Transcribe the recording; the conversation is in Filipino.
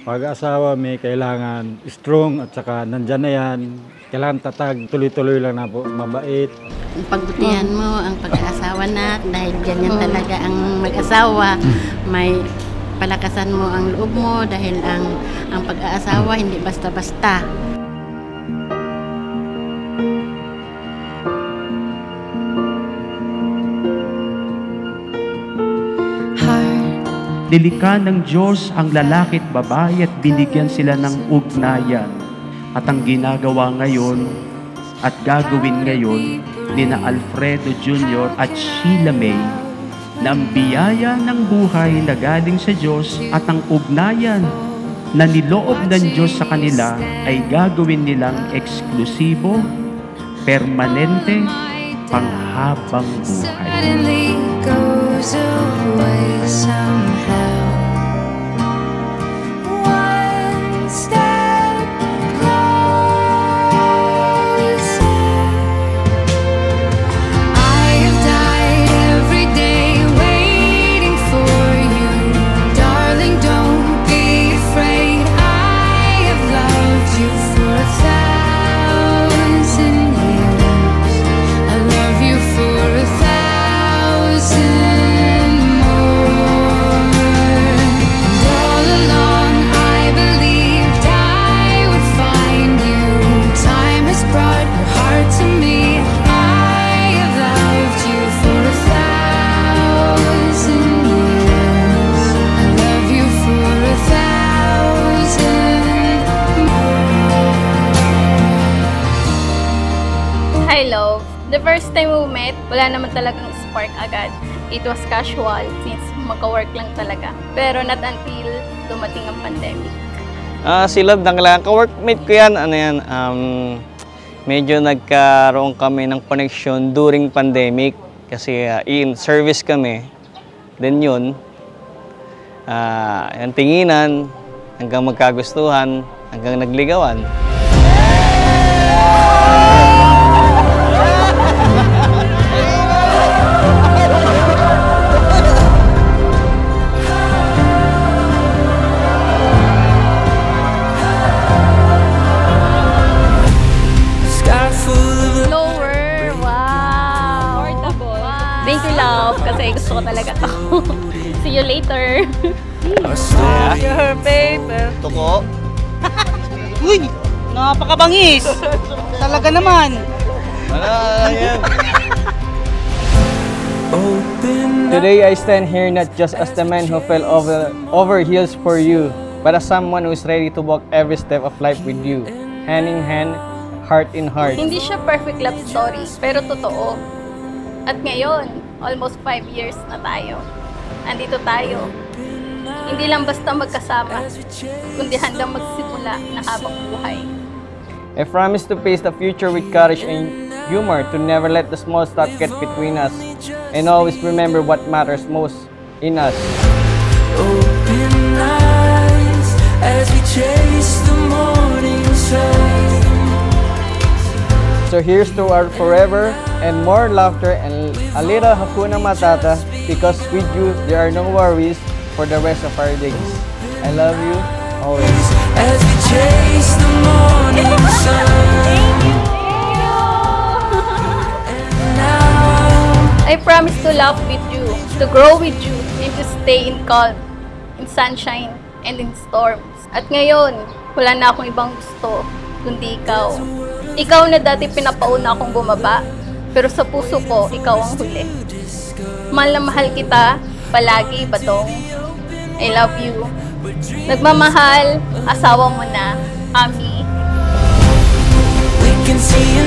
Pag-asawa may kailangan strong at saka nandyan na yan. Kailangan tatag, tuloy-tuloy lang na po, mabait. Pagbutihan mo ang pag-aasawa na dahil ganyan talaga ang mag-asawa. May palakasan mo ang loob mo dahil ang pag-aasawa hindi basta-basta. Nilikha ng Diyos ang lalaki at babae at binigyan sila ng ugnayan. At ang ginagawa ngayon at gagawin ngayon ni na Alfredo Jr. at Sheila May na ang biyaya ng buhay na galing sa Diyos at ang ugnayan na niloob ng Diyos sa kanila ay gagawin nilang eksklusibo, permanente, panghabang buhay. Hi, love. The first time we met, wala naman talagang spark agad. It was casual since magka-work lang talaga. Pero not until dumating ang pandemic. Si Love, ka-workmate ko yan. Medyo nagkaroon kami ng connection during pandemic. Kasi in service kami. Then yun, yung tinginan, hanggang magkagustuhan, hanggang nagligawan. Thank you, love, kasi gusto ko talaga to. See you later. Your paper. Tuko. Uy! Napakabangis! Talaga naman. Today I stand here not just as the man who fell over heels for you, but as someone who is ready to walk every step of life with you, hand in hand, heart in heart. Hindi siya perfect love story, pero totoo. At ngayon, almost 5 years na tayo. Andito tayo. Hindi lang basta magkasama, kundi handang magsimula ng habang buhay. I promise to face the future with courage and humor, to never let the small stuff get between us, and always remember what matters most in us. Open eyes as we chase the morning sun. So here's to our forever and more laughter and a little Hakuna Matata, because with you there are no worries for the rest of our days. I love you always. As we chase the morning sun. I promise to laugh with you, to grow with you, and to stay in calm, in sunshine, and in storms. At ngayon, wala na akong ibang gusto, kundi ikaw. Ikaw na dati pinapauna akong bumaba, pero sa puso ko, ikaw ang huli. Mahal na mahal kita, palagi, Batong. I love you. Nagmamahal, asawa mo na, Ami. We can see